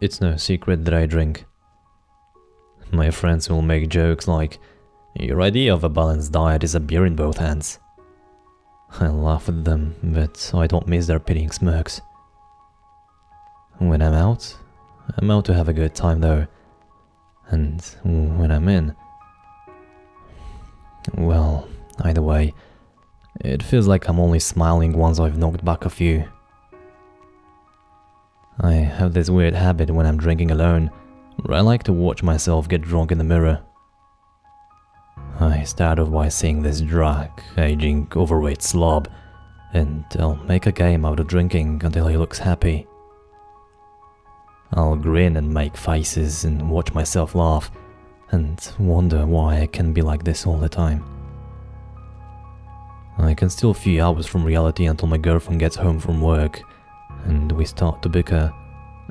It's no secret that I drink. My friends will make jokes like, "Your idea of a balanced diet is a beer in both hands." I laugh at them, but I don't miss their pitying smirks. When I'm out to have a good time though. And when I'm in, well, either way, it feels like I'm only smiling once I've knocked back a few. I have this weird habit when I'm drinking alone, where I like to watch myself get drunk in the mirror. I start off by seeing this drag, aging, overweight slob, and I'll make a game out of drinking until he looks happy. I'll grin and make faces and watch myself laugh, and wonder why I can be like this all the time. I can steal a few hours from reality until my girlfriend gets home from work, and we start to bicker,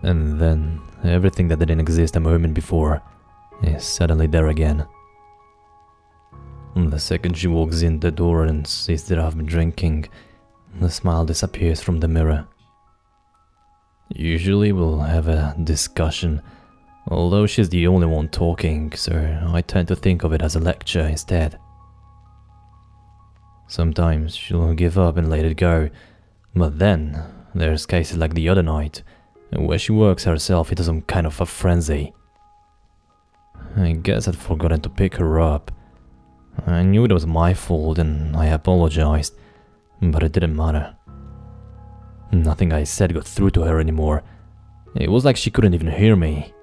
and then everything that didn't exist a moment before is suddenly there again. The second she walks in the door and sees that I've been drinking, the smile disappears from the mirror. Usually we'll have a discussion, although she's the only one talking, so I tend to think of it as a lecture instead. Sometimes she'll give up and let it go, but then there's cases like the other night, where she works herself into some kind of a frenzy. I guess I'd forgotten to pick her up. I knew it was my fault and I apologized, but it didn't matter. Nothing I said got through to her anymore. It was like she couldn't even hear me,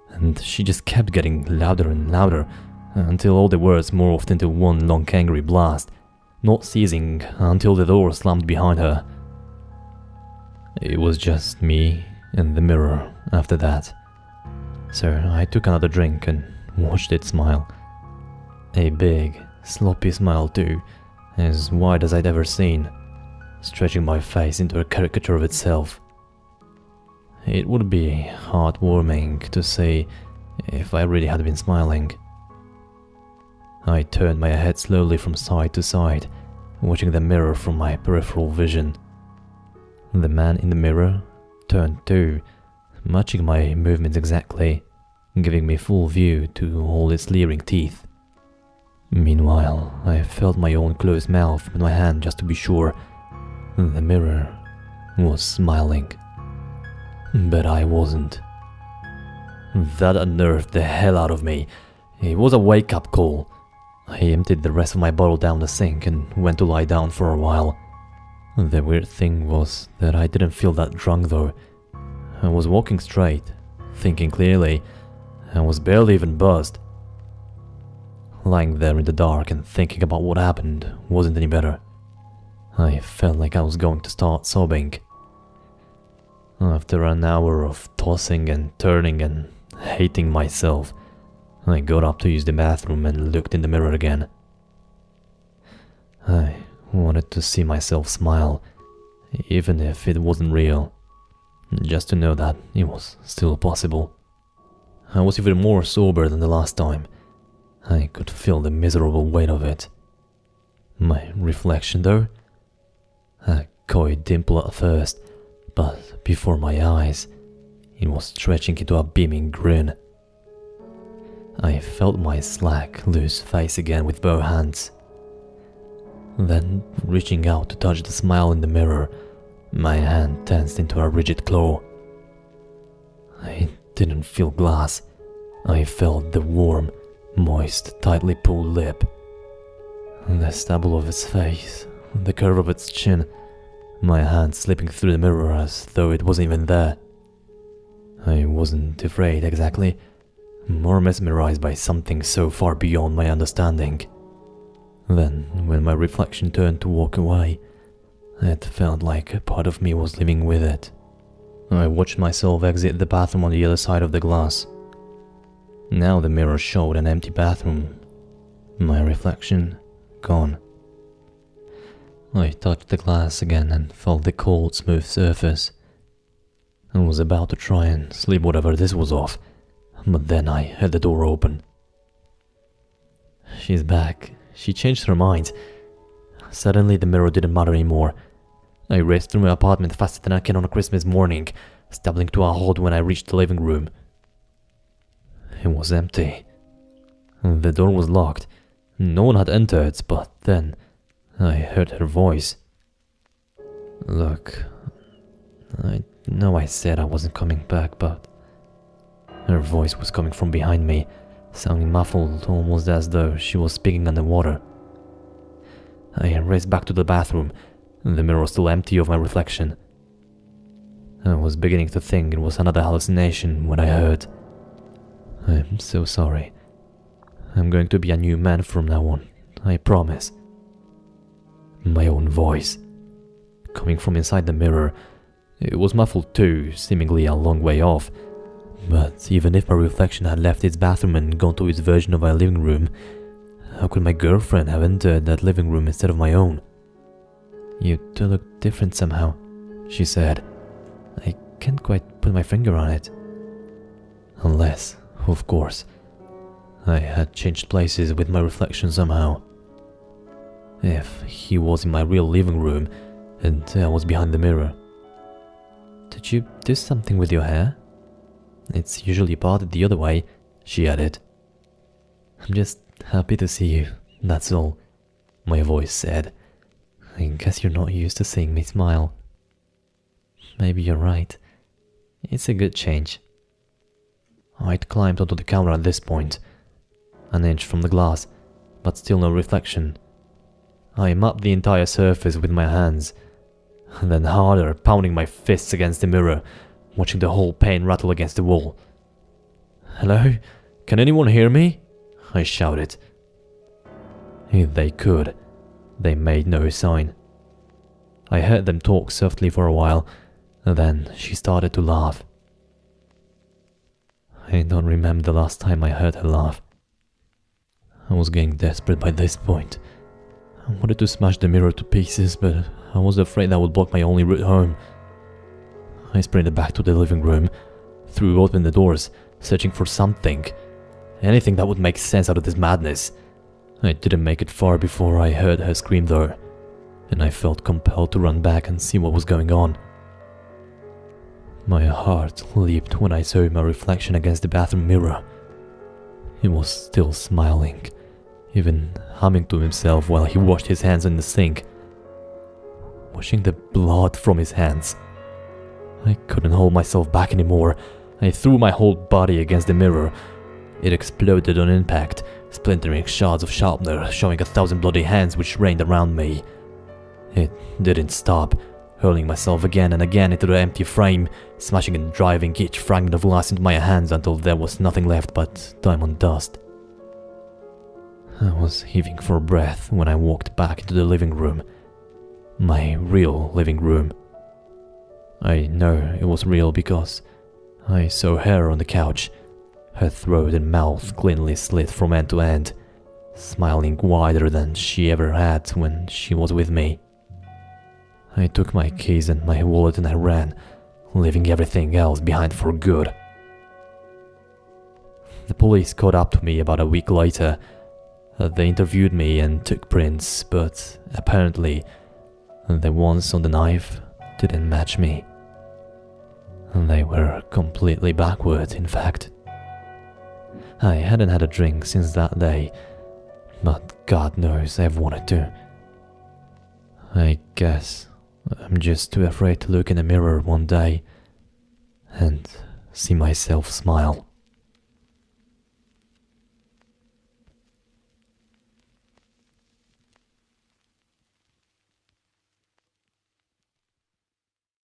and she just kept getting louder and louder, until all the words morphed into one long angry blast, not ceasing until the door slammed behind her. It was just me and the mirror after that, so I took another drink and watched it smile. A big, sloppy smile too, as wide as I'd ever seen, stretching my face into a caricature of itself. It would be heartwarming to see if I really had been smiling. I turned my head slowly from side to side, watching the mirror from my peripheral vision. The man in the mirror turned too, matching my movements exactly, giving me full view to all its leering teeth. Meanwhile, I felt my own closed mouth with my hand just to be sure. The mirror was smiling, but I wasn't. That unnerved the hell out of me. It was a wake-up call. I emptied the rest of my bottle down the sink and went to lie down for a while. The weird thing was that I didn't feel that drunk though. I was walking straight, thinking clearly, and was barely even buzzed. Lying there in the dark and thinking about what happened wasn't any better. I felt like I was going to start sobbing. After an hour of tossing and turning and hating myself, I got up to use the bathroom and looked in the mirror again. I wanted to see myself smile, even if it wasn't real, just to know that it was still possible. I was even more sober than the last time. I could feel the miserable weight of it. My reflection though? A coy dimple at first, but before my eyes, it was stretching into a beaming grin. I felt my slack, loose face again with both hands. Then, reaching out to touch the smile in the mirror, my hand tensed into a rigid claw. I didn't feel glass. I felt the warm, moist, tightly pulled lip. The stubble of its face, the curve of its chin, my hand slipping through the mirror as though it wasn't even there. I wasn't afraid exactly, more mesmerized by something so far beyond my understanding. Then, when my reflection turned to walk away, it felt like a part of me was living with it. I watched myself exit the bathroom on the other side of the glass. Now the mirror showed an empty bathroom. My reflection gone. I touched the glass again and felt the cold, smooth surface. I was about to try and sleep whatever this was off, but then I heard the door open. She's back. She changed her mind. Suddenly the mirror didn't matter anymore. I raced through my apartment faster than I can on a Christmas morning, stumbling to a halt when I reached the living room. It was empty. The door was locked. No one had entered, but then I heard her voice. Look, I know I said I wasn't coming back, but her voice was coming from behind me, sounding muffled, almost as though she was speaking underwater. I raced back to the bathroom, the mirror was still empty of my reflection. I was beginning to think it was another hallucination when I heard, "I'm so sorry. I'm going to be a new man from now on, I promise." My own voice, coming from inside the mirror. It was muffled too, seemingly a long way off. But even if my reflection had left its bathroom and gone to its version of my living room, how could my girlfriend have entered that living room instead of my own? "You do look different somehow," she said. I can't quite put my finger on it. Unless, of course, I had changed places with my reflection somehow. If he was in my real living room and I was behind the mirror. "Did you do something with your hair? It's usually parted the other way," she added. "I'm just happy to see you, that's all," my voice said. "I guess you're not used to seeing me smile." "Maybe you're right. It's a good change." I'd climbed onto the counter at this point, an inch from the glass, but still no reflection. I mapped the entire surface with my hands, and then harder, pounding my fists against the mirror, watching the whole pane rattle against the wall. "Hello? Can anyone hear me?" I shouted. If they could, they made no sign. I heard them talk softly for a while, and then she started to laugh. I don't remember the last time I heard her laugh. I was getting desperate by this point. I wanted to smash the mirror to pieces, but I was afraid that would block my only route home. I sprinted back to the living room, threw open the doors, searching for something, anything that would make sense out of this madness. I didn't make it far before I heard her scream though, and I felt compelled to run back and see what was going on. My heart leaped when I saw my reflection against the bathroom mirror. He was still smiling, even humming to himself while he washed his hands in the sink, washing the blood from his hands. I couldn't hold myself back anymore. I threw my whole body against the mirror. It exploded on impact, splintering shards of sharpener, showing 1,000 bloody hands which rained around me. It didn't stop, hurling myself again and again into the empty frame, smashing and driving each fragment of glass into my hands until there was nothing left but diamond dust. I was heaving for breath when I walked back into the living room. My real living room. I know it was real because I saw her on the couch, her throat and mouth cleanly slit from end to end, smiling wider than she ever had when she was with me. I took my keys and my wallet and I ran, leaving everything else behind for good. The police caught up to me about a week later. They interviewed me and took prints, but apparently the ones on the knife didn't match me. They were completely backward, in fact. I hadn't had a drink since that day, but God knows I've wanted to. I guess I'm just too afraid to look in the mirror one day and see myself smile.